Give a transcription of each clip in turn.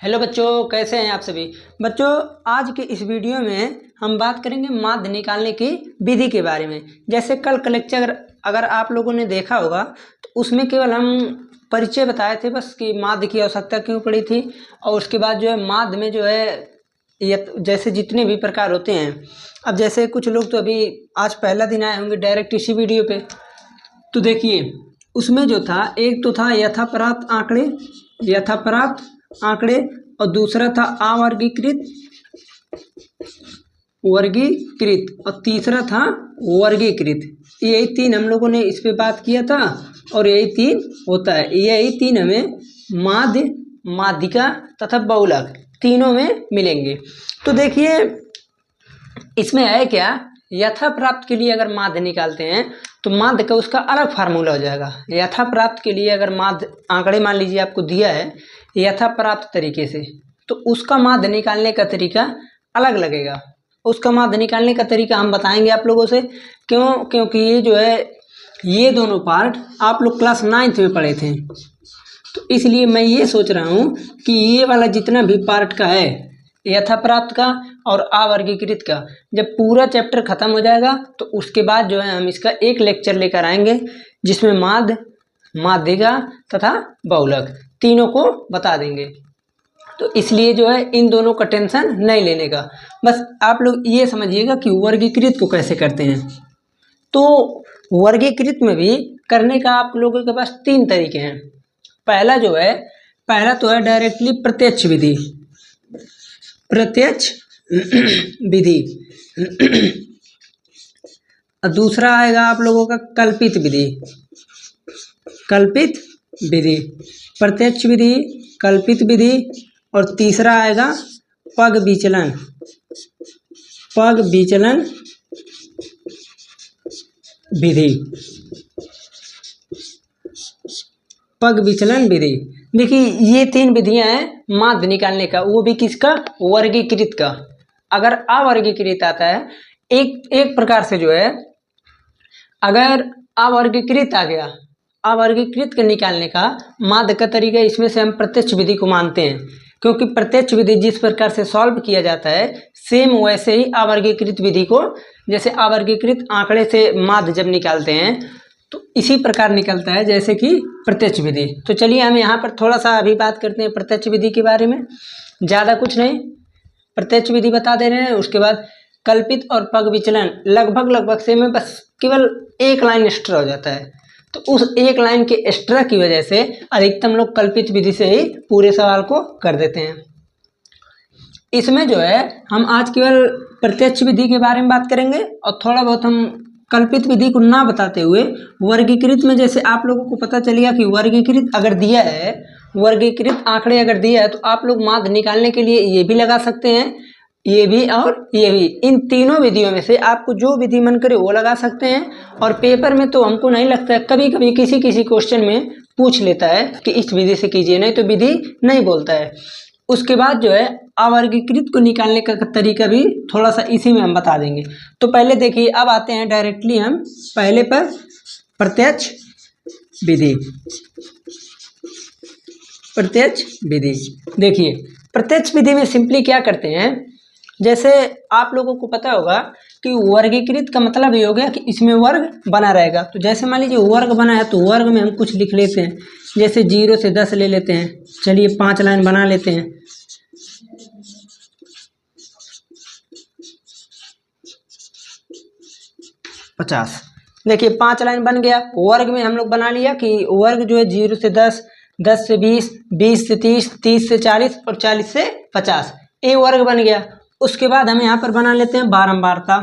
Hello बच्चों, कैसे हैं आप सभी बच्चों। आज के इस वीडियो में हम बात करेंगे माध्य निकालने की विधि के बारे में। जैसे कल का लेक्चर अगर आप लोगों ने देखा होगा तो उसमें केवल हम परिचय बताए थे बस कि माध्य की आवश्यकता क्यों पड़ी थी, और उसके बाद जो है माध्य में जो है ये जैसे जितने भी प्रकार होते हैं। अब जैसे कुछ लोग तो अभी आज पहला दिन आए होंगे डायरेक्ट इसी वीडियो पे, तो देखिए उसमें जो था एक तो था यथाप्राप्त आंकड़े और दूसरा था वर्गीकृत और तीसरा था वर्गीकृत। यही तीन हम लोगों ने इस पे बात किया था और यही तीन होता है। यही तीन हमें माध्य, माध्यिका तथा बहुलक तीनों में मिलेंगे। तो देखिए इसमें है क्या, यथा प्राप्त के लिए अगर माध्य निकालते हैं तो माध्य का उसका अलग फार्मूला हो जाएगा। यथा प्राप्त के लिए अगर माध्य आंकड़े मान लीजिए आपको दिया है यथा प्राप्त तरीके से, तो उसका माध्य निकालने का तरीका अलग लगेगा। उसका माध्य निकालने का तरीका हम बताएंगे आप लोगों से। क्योंकि ये जो है ये दोनों पार्ट आप लोग क्लास 9th में पढ़े थे, तो इसलिए मैं ये सोच रहा हूँ कि ये वाला जितना भी पार्ट का है यथा प्राप्त का और अवर्गीकृत का, जब पूरा चैप्टर खत्म हो जाएगा तो उसके बाद जो है हम इसका एक लेक्चर लेकर आएंगे जिसमें माध्य, माध्यिका तथा बहुलक तीनों को बता देंगे। तो इसलिए जो है इन दोनों का टेंशन नहीं लेने का, बस आप लोग ये समझिएगा कि वर्गीकृत को कैसे करते हैं। तो वर्गीकृत में भी करने का आप लोगों के पास तीन तरीके हैं। पहला तो है डायरेक्टली प्रत्यक्ष विधि और दूसरा आएगा आप लोगों का कल्पित विधि, प्रत्यक्ष विधि, कल्पित विधि और तीसरा आएगा पग विचलन विधि। देखिए ये तीन विधियां हैं माध्य निकालने का, वो भी किसका, वर्गीकृत का। अगर अवर्गीकृत आता है एक प्रकार से जो है, अगर अवर्गीकृत आ गया, अवर्गीकृत के निकालने का माध्य का तरीका, इसमें से हम प्रत्यक्ष विधि को मानते हैं, क्योंकि प्रत्यक्ष विधि जिस प्रकार से सॉल्व किया जाता है सेम वैसे ही अवर्गीकृत विधि को, जैसे अवर्गीकृत आंकड़े से माध्य जब निकालते हैं तो इसी प्रकार निकलता है जैसे कि प्रत्यक्ष विधि। तो चलिए हम यहाँ पर थोड़ा सा अभी बात करते हैं प्रत्यक्ष विधि के बारे में, ज़्यादा कुछ नहीं, प्रत्यक्ष विधि बता दे रहे हैं। उसके बाद कल्पित और पग विचलन लगभग से में बस केवल एक लाइन एक्स्ट्रा हो जाता है, तो उस एक लाइन के एक्स्ट्रा की वजह से अधिकतम लोग कल्पित विधि से ही पूरे सवाल को कर देते हैं। इसमें जो है हम आज केवल प्रत्यक्ष विधि के बारे में बात करेंगे और थोड़ा बहुत हम कल्पित विधि को ना बताते हुए वर्गीकृत में, जैसे आप लोगों को पता चलेगा कि वर्गीकृत अगर दिया है, वर्गीकृत आंकड़े अगर दिया है तो आप लोग माध्य निकालने के लिए ये भी लगा सकते हैं, ये भी और ये भी। इन तीनों विधियों में से आपको जो विधि मन करे वो लगा सकते हैं। और पेपर में तो हमको नहीं लगता है, कभी कभी किसी क्वेश्चन में पूछ लेता है कि इस विधि से कीजिए, नहीं तो विधि नहीं बोलता है। उसके बाद जो है अवर्गीकृत को निकालने का तरीका भी थोड़ा सा इसी में हम बता देंगे। तो पहले देखिए, अब आते हैं डायरेक्टली हम पहले पर प्रत्यक्ष विधि। देखिए प्रत्यक्ष विधि में सिंपली क्या करते हैं, जैसे आप लोगों को पता होगा कि वर्गीकृत का मतलब ये हो गया कि इसमें वर्ग बना रहेगा। तो जैसे मान लीजिए वर्ग बना है तो वर्ग में हम कुछ लिख लेते हैं, जैसे 0 से 10 ले लेते हैं। चलिए 5 लाइन बना लेते हैं। देखिए 5 लाइन बन गया। वर्ग में हम लोग बना लिया कि वर्ग जो है 0 से 10, 10 से 20, 20 से 30, 30 से 40 और 40 से 50, ये वर्ग बन गया। उसके बाद हम यहाँ पर बना लेते हैं बारंबारता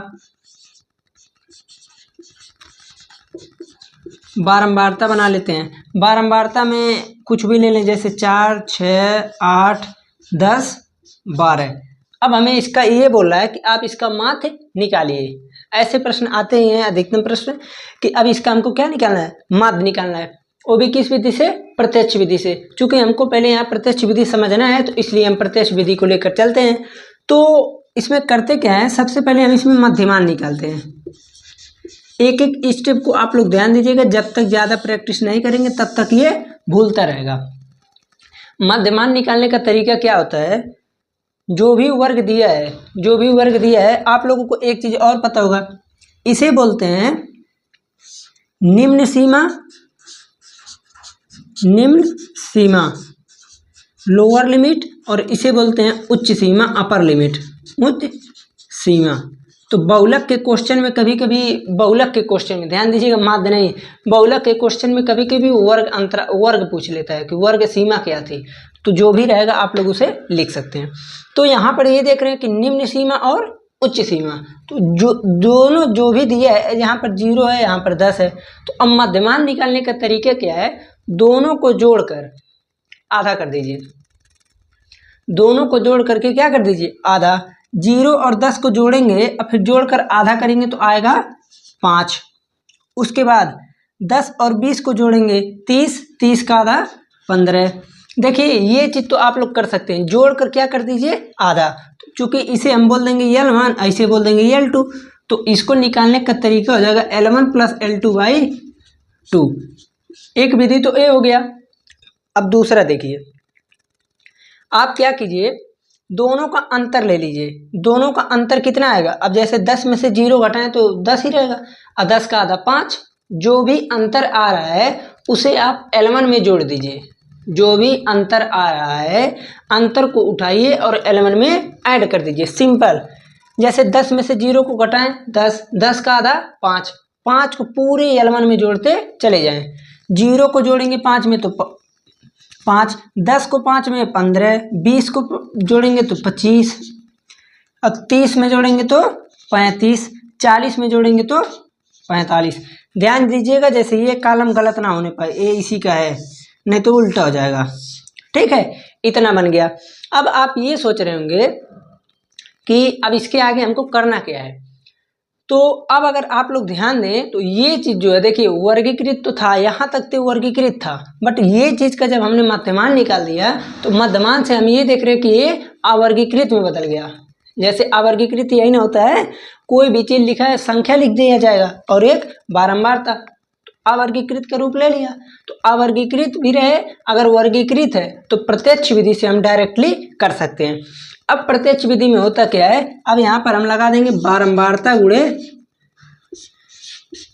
बना लेते हैं। बारंबारता में कुछ भी ले लें, जैसे 4, 6, 8, 10, 12। अब हमें इसका ये बोल रहा है कि आप इसका माध्य निकालिए। ऐसे प्रश्न आते ही हैं अधिकतम प्रश्न कि अब इसका हमको क्या निकालना है, माध्य निकालना है, वो भी किस विधि से, प्रत्यक्ष विधि से। चूंकि हमको पहले यहाँ प्रत्यक्ष विधि समझना है तो इसलिए हम प्रत्यक्ष विधि को लेकर चलते हैं। तो इसमें करते क्या है, सबसे पहले हम इसमें मध्यमान निकालते हैं। एक एक स्टेप को आप लोग ध्यान दीजिएगा, जब तक ज़्यादा प्रैक्टिस नहीं करेंगे तब तक ये भूलता रहेगा। मध्यमान निकालने का तरीका क्या होता है, जो भी वर्ग दिया है आप लोगों को एक चीज और पता होगा, इसे बोलते हैं निम्न सीमा लोअर लिमिट, और इसे बोलते हैं उच्च सीमा अपर लिमिट, उच्च सीमा। तो बहुलक के क्वेश्चन में कभी कभी ध्यान दीजिएगा, माध्य नहीं, बहुलक के क्वेश्चन में कभी कभी वर्ग पूछ लेता है कि वर्ग सीमा क्या थी, तो जो भी रहेगा आप लोग उसे लिख सकते हैं। तो यहाँ पर ये देख रहे हैं कि निम्न सीमा और उच्च सीमा, तो दोनों जो भी दिया है, यहाँ पर 0 है, यहाँ पर 10 है। तो अब मध्यमान निकालने का तरीका क्या है, दोनों को जोड़कर आधा कर दीजिए, दोनों को जोड़ करके क्या कर दीजिए, आधा। 0 और 10 को जोड़ेंगे और फिर जोड़कर आधा करेंगे तो आएगा 5। उसके बाद 10 और 20 को जोड़ेंगे 30 का आधा 15। देखिए ये चीज तो आप लोग कर सकते हैं, जोड़कर क्या कर दीजिए, आधा। चूंकि इसे हम बोल देंगे L1, ऐसे बोल देंगे L2, तो इसको निकालने का तरीका हो जाएगा L1 प्लस L2/2। एक विधि तो ये हो गया। अब दूसरा देखिए, आप क्या कीजिए, दोनों का अंतर ले लीजिए, दोनों का अंतर कितना आएगा। अब जैसे 10 में से 0 घटाएं तो 10 ही रहेगा, और 10 का आधा 5। जो भी अंतर आ रहा है उसे आप L1 में जोड़ दीजिए, जो भी अंतर आ रहा है अंतर को उठाइए और L1 में ऐड कर दीजिए, सिंपल। जैसे 10 में से 0 को घटाएं 10, 10 का आधा 5, 5 को पूरे L1 में जोड़ते चले जाएं। 0 को जोड़ेंगे 5 में तो 5, 10 को 5 में 15, 20 को जोड़ेंगे तो 25, अब 30 में जोड़ेंगे तो 35, 40 में जोड़ेंगे तो 45। ध्यान दीजिएगा जैसे ये कॉलम गलत ना होने पाए, ये इसी का है, नहीं तो उल्टा हो जाएगा। ठीक है, इतना बन गया। अब आप ये सोच रहे होंगे कि अब इसके आगे हमको करना क्या है। तो अब अगर आप लोग ध्यान दें तो ये चीज जो है, देखिए वर्गीकृत तो था, यहाँ तक तो वर्गीकृत था, बट ये चीज का जब हमने मध्यमान निकाल दिया तो मध्यमान से हम ये देख रहे हैं कि ये अवर्गीकृत में बदल गया। जैसे अवर्गीकृत यही ना होता है, कोई भी चीज लिखा है संख्या लिख दिया जाएगा और एक बारंबारता, तो अवर्गीकृत का रूप ले लिया। तो अवर्गीकृत भी रहे, अगर वर्गीकृत है तो प्रत्यक्ष विधि से हम डायरेक्टली कर सकते हैं। अब प्रत्यक्ष विधि में होता क्या है, अब यहाँ पर हम लगा देंगे बारंबारता गुणे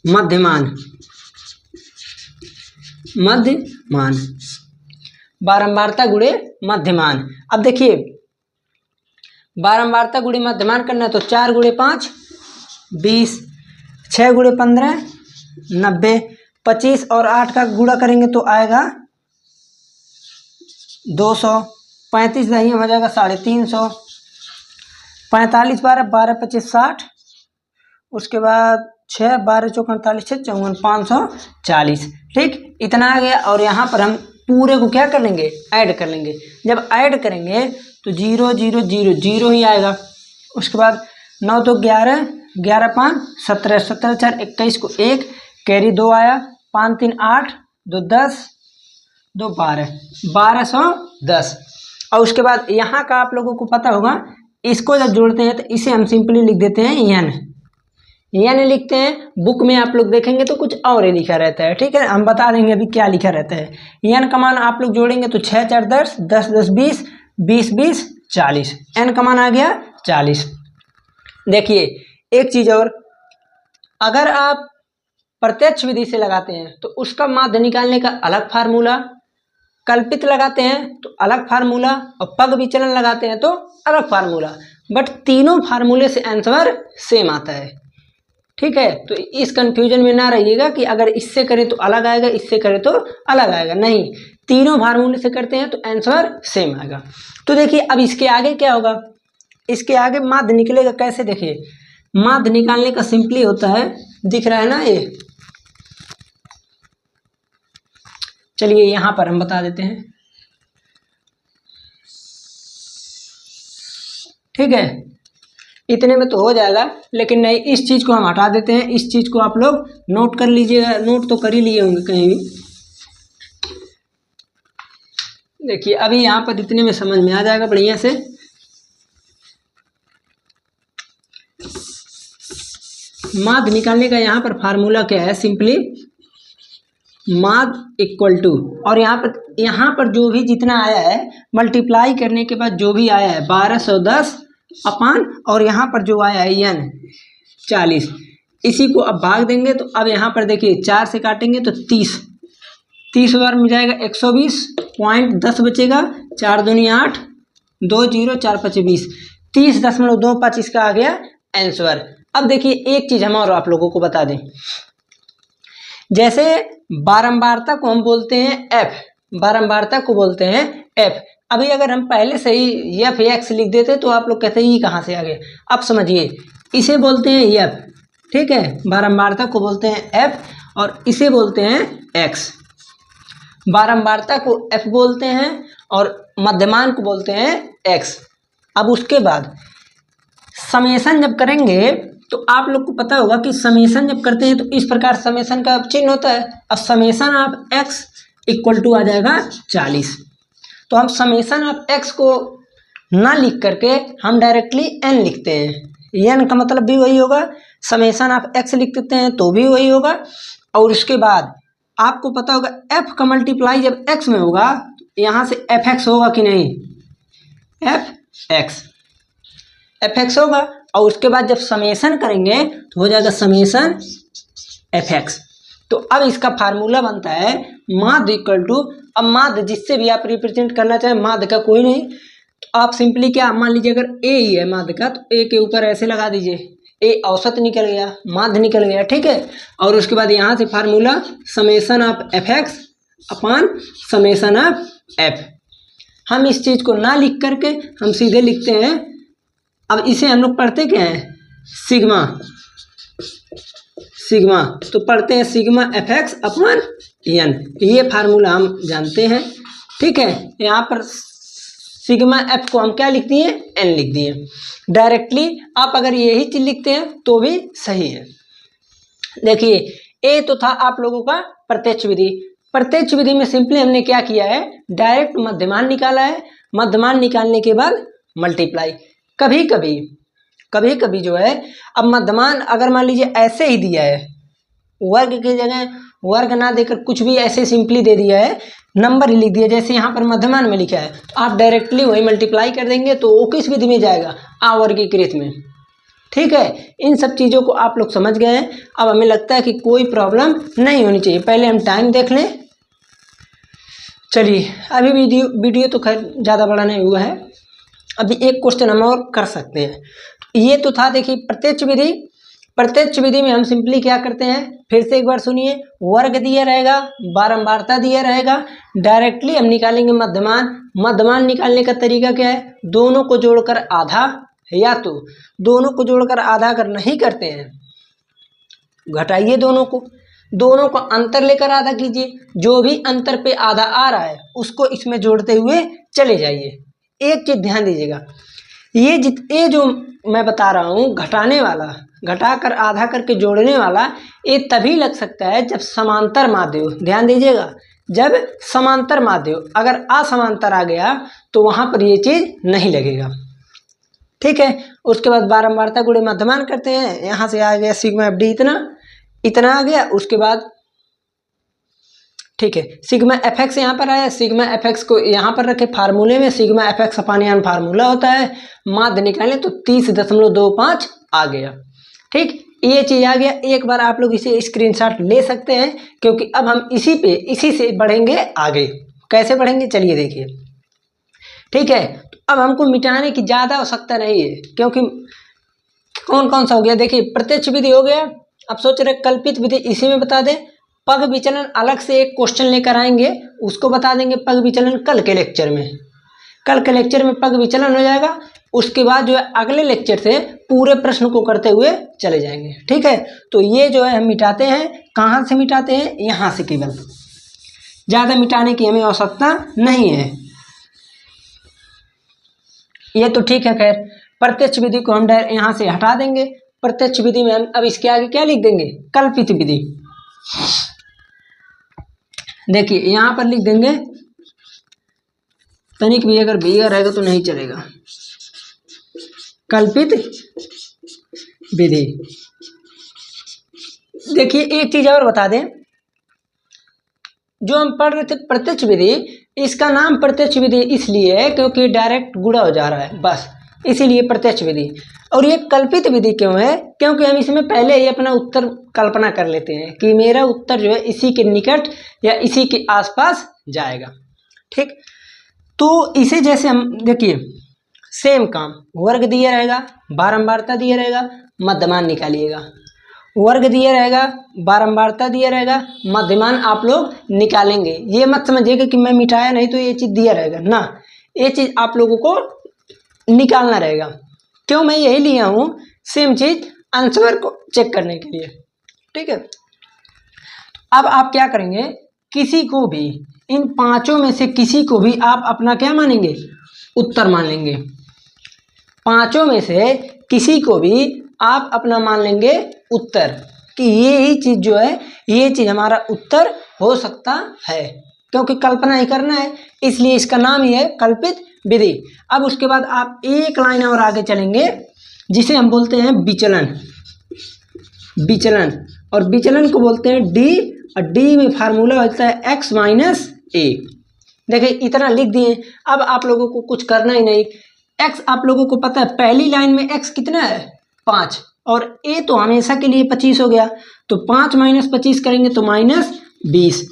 मध्यमान, बारंबारता गुणे मध्यमान। अब देखिए बारंबारता गुणे मध्यमान करना है तो 4 गुणे 5 20, 6 गुणे 15 90, 25 और 8 का गुणा करेंगे तो आएगा 200, 35 नहीं हो जाएगा 350, 45 12 25 60, उसके बाद 6 12 चौक 48 6 54 540। ठीक, इतना आ गया। और यहाँ पर हम पूरे को क्या कर लेंगे, ऐड कर लेंगे। जब ऐड करेंगे तो 0 0 0 0 ही आएगा। उसके बाद 9 2 11, 11 5 17, 17 4 21 को 1 कैरी 2 आया, 5 3 8 2 10 2 12, 1210। और उसके बाद यहाँ का आप लोगों को पता होगा, इसको जब जोड़ते हैं तो इसे हम सिंपली लिख देते हैं एन लिखते हैं। बुक में आप लोग देखेंगे तो कुछ और ही लिखा रहता है। ठीक है, हम बता देंगे अभी क्या लिखा रहता है। एन का मान आप लोग जोड़ेंगे तो 6 4 10 10 10 20 20 20 40, एन का मान आ गया 40। देखिए एक चीज और, अगर आप प्रत्यक्ष विधि से लगाते हैं तो उसका माध्य निकालने का अलग फार्मूला, कल्पित लगाते हैं तो अलग फार्मूला, और पग विचलन लगाते हैं तो अलग फार्मूला, बट तीनों फार्मूले से आंसर सेम आता है। ठीक है, तो इस कंफ्यूजन में ना रहिएगा कि अगर इससे करें तो अलग आएगा, इससे करें तो अलग आएगा, नहीं, तीनों फार्मूले से करते हैं तो आंसर सेम आएगा। तो देखिए अब इसके आगे क्या होगा, इसके आगे माध्य निकलेगा कैसे। देखिए माध्य निकालने का सिंपली होता है, दिख रहा है ना ये, चलिए यहाँ पर हम बता देते हैं। ठीक है, इतने में तो हो जाएगा, लेकिन नहीं, इस चीज को हम हटा देते हैं। इस चीज को आप लोग नोट कर लीजिएगा, नोट तो कर ही लिए होंगे कहीं भी। देखिए अभी यहाँ पर इतने में समझ में आ जाएगा बढ़िया से। माध्य निकालने का यहाँ पर फार्मूला क्या है, सिंपली माद इक्वल टू, और यहाँ पर जो भी जितना आया है मल्टीप्लाई करने के बाद जो भी आया है 1210 अपान, और यहाँ पर जो आया है n 40, इसी को अब भाग देंगे तो अब यहाँ पर देखिए 4 से काटेंगे तो 30 बार मिल जाएगा 120.10 बचेगा, 4 दूनी 8, 2 0 4 5 20, 30.25 इसका आ गया आंसर। अब देखिए एक चीज हम और आप लोगों को बता दें, जैसे बारंबारता को हम बोलते हैं f, बारंबारता को बोलते हैं f। अभी अगर हम पहले से ही एफ एक्स लिख देते तो आप लोग कहते हैं ये कहाँ से आ गया। अब समझिए, इसे बोलते हैं एफ, ठीक है, बारंबारता को बोलते हैं f और इसे बोलते हैं x। बारंबारता को f बोलते हैं और मध्यमान को बोलते हैं x। अब उसके बाद समेशन जब करेंगे तो आप लोग को पता होगा कि समेशन जब करते हैं तो इस प्रकार समेशन का चिन्ह होता है। अब summation of x equal to आ जाएगा 40। तो हम समेशन ऑफ x को ना लिख करके हम डायरेक्टली n लिखते हैं। n का मतलब भी वही होगा, समेशन ऑफ x लिख देते हैं तो भी वही होगा। और उसके बाद आपको पता होगा f का मल्टीप्लाई जब x में होगा तो यहाँ से fx होगा कि नहीं, fx होगा। और उसके बाद जब समेशन करेंगे तो हो जाएगा समेशन fx। तो अब इसका फार्मूला बनता है माद इक्वल टू, अब माद जिससे भी आप रिप्रेजेंट करना चाहें, माद का कोई नहीं तो आप सिंपली क्या, मान लीजिए अगर a ही है माद का तो a के ऊपर ऐसे लगा दीजिए, a औसत निकल गया, माद निकल गया, ठीक है। और उसके बाद यहाँ से formula summation of fx upon summation of f। हम इस चीज को ना लिख करके हम सीधे लिखते हैं, अब इसे हम लोग पढ़ते क्या है, सिग्मा, तो पढ़ते हैं सिग्मा fx अपॉन n, ये फार्मूला हम जानते हैं, ठीक है। यहाँ पर सिग्मा f को हम क्या लिख दिए, n लिख दिए। डायरेक्टली आप अगर यही चीज लिखते हैं तो भी सही है। देखिए ये तो था आप लोगों का प्रत्यक्ष विधि। प्रत्यक्ष विधि में सिंपली हमने क्या किया है, डायरेक्ट मध्यमान निकाला है, मध्यमान निकालने के बाद मल्टीप्लाई। कभी कभी जो है, अब मध्यमान अगर मान लीजिए ऐसे ही दिया है, वर्ग की जगह वर्ग ना देकर कुछ भी ऐसे सिंपली दे दिया है, नंबर ही लिख दिया, जैसे यहाँ पर मध्यमान में लिखा है, तो आप डायरेक्टली वही मल्टीप्लाई कर देंगे तो वो किस विधि में जाएगा, अवर्गीकृत में, ठीक है। इन सब चीज़ों को आप लोग समझ गए हैं। अब हमें लगता है कि कोई प्रॉब्लम नहीं होनी चाहिए। पहले हम टाइम देख लें। चलिए अभी वीडियो तो खैर ज़्यादा बड़ा नहीं हुआ है, अभी एक क्वेश्चन हम और कर सकते हैं। ये तो था देखिए प्रत्यक्ष विधि। प्रत्यक्ष विधि में हम सिंपली क्या करते हैं, फिर से एक बार सुनिए, वर्ग दिया रहेगा, बारंबारता दिया रहेगा, डायरेक्टली हम निकालेंगे मध्यमान। मध्यमान निकालने का तरीका क्या है, दोनों को जोड़कर आधा, या तो दोनों को जोड़कर आधा अगर नहीं करते हैं, घटाइए दोनों को अंतर लेकर आधा कीजिए, जो भी अंतर पे आधा आ रहा है उसको इसमें जोड़ते हुए चले जाइए। एक चीज ध्यान दीजिएगा, ये जो मैं बता रहा हूँ घटाने वाला, घटाकर आधा करके जोड़ने वाला, ये तभी लग सकता है जब समांतर माध्य हो। ध्यान दीजिएगा, जब समांतर माध्य हो, अगर असमांतर आ गया तो वहां पर ये चीज नहीं लगेगा, ठीक है। उसके बाद बारंबारता गुणे मध्यमान करते हैं, यहाँ से आ गया सिग्मा एफ डी, इतना आ गया। उसके बाद ठीक है, सिग्मा एफ एक्स यहाँ पर आया, सिग्मा एफ एक्स को यहाँ पर रखे फार्मूले में, सिग्मा एफ एक्स अपान यान फार्मूला होता है, माध्य निकालें तो 30.25 आ गया, ठीक। ये चीज आ गया। एक बार आप लोग इसे स्क्रीनशॉट ले सकते हैं, क्योंकि अब हम इसी से बढ़ेंगे आगे। कैसे बढ़ेंगे चलिए देखिए, ठीक है। तो अब हमको मिटाने की ज्यादा आवश्यकता नहीं है, क्योंकि कौन कौन सा हो गया, देखिए प्रत्यक्ष विधि हो गया। अब सोच रहे कल्पित विधि इसी में बता दें, पग विचलन अलग से एक क्वेश्चन लेकर आएंगे, उसको बता देंगे पग विचलन कल के लेक्चर में। कल के लेक्चर में पग विचलन हो जाएगा, उसके बाद जो है अगले लेक्चर से पूरे प्रश्न को करते हुए चले जाएंगे, ठीक है। तो ये जो है हम मिटाते हैं, कहाँ से मिटाते हैं, यहाँ से, केवल ज्यादा मिटाने की हमें आवश्यकता नहीं है। ये तो ठीक है। खैर प्रत्यक्ष विधि को हम यहाँ से हटा देंगे। प्रत्यक्ष विधि में हम अब इसके आगे क्या लिख देंगे, कल्पित विधि। देखिए यहाँ पर लिख देंगे, तनिक भी अगर भीगा रहेगा तो नहीं चलेगा, कल्पित विधि। देखिए एक चीज और बता दें, जो हम पढ़ रहे थे प्रत्यक्ष विधि, इसका नाम प्रत्यक्ष विधि इसलिए है क्योंकि डायरेक्ट गुणा हो जा रहा है, बस इसीलिए प्रत्यक्ष विधि। और ये कल्पित विधि क्यों है? क्योंकि हम इसमें पहले ही अपना उत्तर कल्पना कर लेते हैं कि मेरा उत्तर जो है इसी के निकट या इसी के आसपास जाएगा। ठीक, तो इसे जैसे हम देखिए सेम काम, वर्ग दिया रहेगा, बारंबारता दिया रहेगा, मध्यमान निकालिएगा। वर्ग दिया रहेगा, बारंबारता दिया रहेगा, मध्यमान आप लोग निकालेंगे। ये मत समझिएगा कि मैं मिटाया नहीं तो ये चीज़ दिया रहेगा ना, ये चीज़ आप लोगों को निकालना रहेगा। क्यों मैं यही लिया हूँ, सेम चीज़ आंसर को चेक करने के लिए। ठीक है, अब आप क्या करेंगे, किसी को भी इन पांचों में से किसी को भी आप अपना क्या मानेंगे, उत्तर मान लेंगे। पांचों में से किसी को भी आप अपना मान लेंगे उत्तर, कि ये ही चीज़ जो है ये चीज़ हमारा उत्तर हो सकता है, क्योंकि कल्पना ही करना है, इसलिए इसका नाम ही है कल्पित विधि। अब उसके बाद आप एक लाइन और आगे चलेंगे जिसे हम बोलते हैं विचलन। विचलन, और विचलन को बोलते हैं डी, और डी में फार्मूला होता है एक्स माइनस ए। देखिए इतना लिख दिए, अब आप लोगों को कुछ करना ही नहीं। एक्स आप लोगों को पता है, पहली लाइन में एक्स कितना है 5, और ए तो हमेशा के लिए 25 हो गया, तो 5 माइनस 25 करेंगे तो माइनस 20,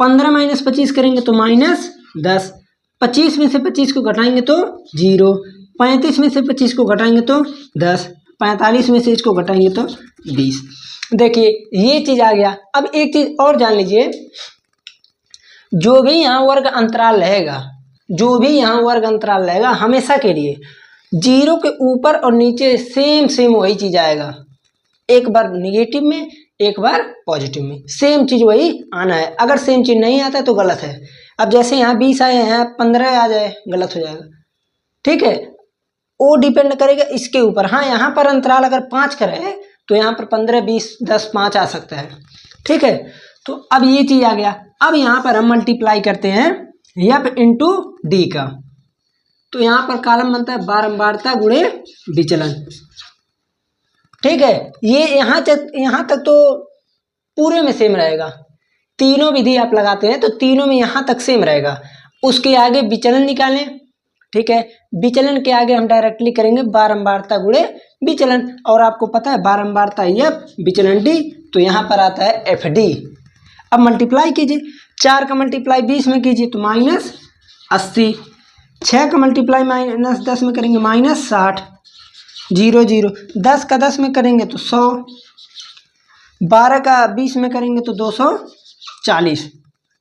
15 माइनस 25 करेंगे तो माइनस 10, 25 में से 25 को घटाएंगे तो 0, 35 में से 25 को घटाएंगे तो 10, 45 में से इसको घटाएंगे तो 20। देखिए ये चीज़ आ गया। अब एक चीज़ और जान लीजिए, जो भी यहाँ वर्ग अंतराल रहेगा, जो भी यहाँ वर्ग अंतराल रहेगा हमेशा के लिए 0 के ऊपर और नीचे सेम वही चीज़ आएगा। एक बार निगेटिव में, एक बार पॉजिटिव में, सेम चीज़ वही आना है। अगर सेम चीज़ नहीं आता है तो गलत है। अब जैसे यहाँ 20 आए हैं, 15 आ जाए, गलत हो जाएगा। ठीक है, वो डिपेंड करेगा इसके ऊपर। हाँ, यहाँ पर अंतराल अगर 5 का रहे तो यहाँ पर 15, 20, 10, 5 आ सकता है। ठीक है, तो अब ये चीज़ आ गया। अब यहाँ पर हम मल्टीप्लाई करते हैं एफ इंटू डी का, तो यहाँ पर कॉलम बनता है बारंबारता गुणे विचलन। ठीक है, ये यहाँ तक तो पूरे में सेम रहेगा। तीनों विधि आप लगाते हैं तो तीनों में यहाँ तक सेम रहेगा। उसके आगे विचलन निकालें। ठीक है, विचलन के आगे हम डायरेक्टली करेंगे बारंबारता गुणे विचलन, और आपको पता है बारंबारता एफ, विचलन डी, तो यहाँ पर आता है एफ डी। अब मल्टीप्लाई कीजिए, 4 का मल्टीप्लाई 20 में कीजिए तो माइनस 80, 6 का मल्टीप्लाई माइनस 10 में करेंगे माइनस 60, 0 0, 10 का 10 में करेंगे तो 100, 12 का 20 में करेंगे तो 240।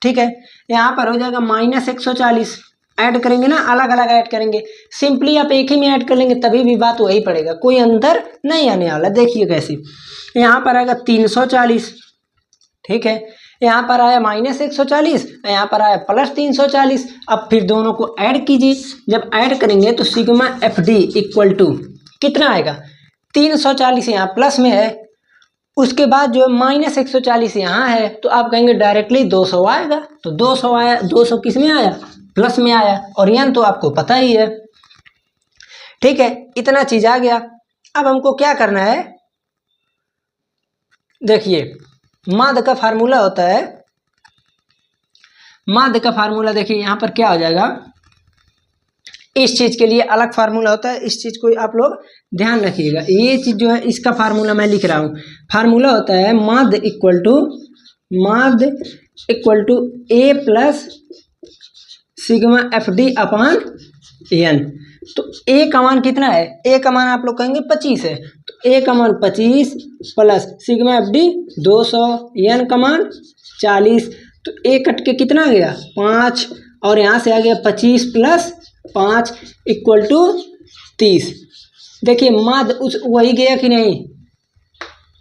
ठीक है, यहाँ पर हो जाएगा माइनस 140। ऐड करेंगे ना, अलग अलग ऐड करेंगे, सिंपली आप एक ही में ऐड कर लेंगे तभी भी बात वही पड़ेगा, कोई अंतर नहीं आने वाला। देखिए कैसे, यहाँ पर आएगा 340। ठीक है, यहाँ पर आया माइनस 140, यहाँ पर आया प्लस 340। अब फिर दोनों को ऐड कीजिए, जब ऐड करेंगे तो sigma f d equal to कितना आएगा, 340 यहाँ प्लस में है, उसके बाद जो माइनस 140 यहाँ है, तो आप कहेंगे डायरेक्टली 200 आएगा। तो 200 आया, 200 किस में आया, प्लस में आया, और यन तो आपको पता ही है। ठीक है, इतना चीज आ गया। अब हमको क्या करना है, देखिए माध्य का फार्मूला होता है, माध्य का फार्मूला देखिए यहाँ पर क्या हो जाएगा, इस चीज के लिए अलग फार्मूला होता है, इस चीज को आप लोग ध्यान रखिएगा। ये चीज जो है इसका फार्मूला मैं लिख रहा हूँ, फार्मूला होता है माध्य equal to a plus sigma f d upon n. तो ए का मान कितना है, ए का मान आप लोग कहेंगे 25 है, तो ए का मान 25 plus sigma f d 200, n का मान 40, तो ए कट के कितना आ गया 5, और यहाँ से आ गया 25 प्लस 5 इक्वल टू 30। देखिए माध्य उस वही गया कि नहीं,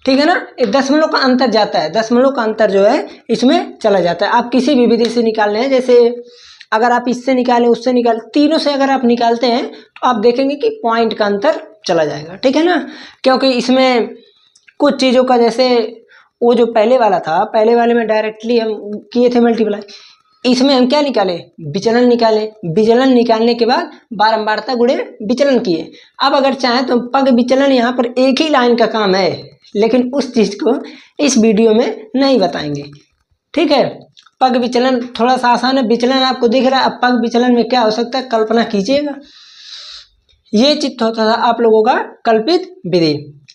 ठीक है ना, एक दशमलव का अंतर जाता है, दशमलव का अंतर जो है इसमें चला जाता है। आप किसी भी विधि से निकाल रहे हैं, जैसे अगर आप इससे निकालें उससे निकालें, तीनों से अगर आप निकालते हैं तो आप देखेंगे कि पॉइंट का अंतर चला जाएगा। ठीक है ना, क्योंकि इसमें कुछ चीज़ों का, जैसे वो जो पहले वाला था, पहले वाले में डायरेक्टली हम किए थे मल्टीप्लाई, इसमें हम क्या निकाले, विचलन निकाले, विचलन निकालने के बाद बारंबारता गुणे विचलन किए। अब अगर चाहें तो पग विचलन, यहाँ पर एक ही लाइन का काम है, लेकिन उस चीज़ को इस वीडियो में नहीं बताएंगे। ठीक है, पग विचलन थोड़ा सा आसान है, विचलन आपको दिख रहा है। अब पग विचलन में क्या हो सकता है, कल्पना कीजिएगा। ये चित्र होता था आप लोगों का कल्पित विधि।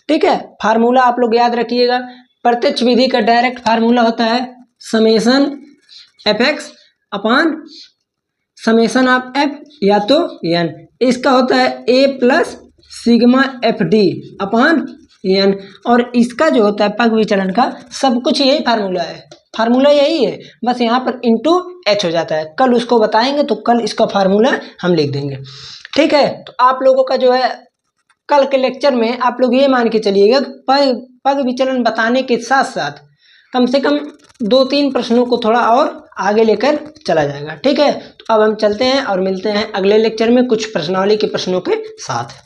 ठीक है, फार्मूला आप लोग याद रखिएगा। प्रत्यक्ष विधि का डायरेक्ट फार्मूला होता है summation f x upon summation of f या तो एन। इसका होता है a plus sigma f d upon n. और इसका जो होता है पग विचलन का सब कुछ यही फार्मूला है, फार्मूला यही है, बस यहाँ पर इंटू एच हो जाता है। कल उसको बताएंगे तो कल इसका फार्मूला हम लिख देंगे। ठीक है, तो आप लोगों का जो है कल के लेक्चर में आप लोग ये मान के चलिएगा पग विचलन बताने के साथ साथ कम से कम 2-3 प्रश्नों को थोड़ा और आगे लेकर चला जाएगा। ठीक है, तो अब हम चलते हैं और मिलते हैं अगले लेक्चर में कुछ प्रश्नावली के प्रश्नों के साथ।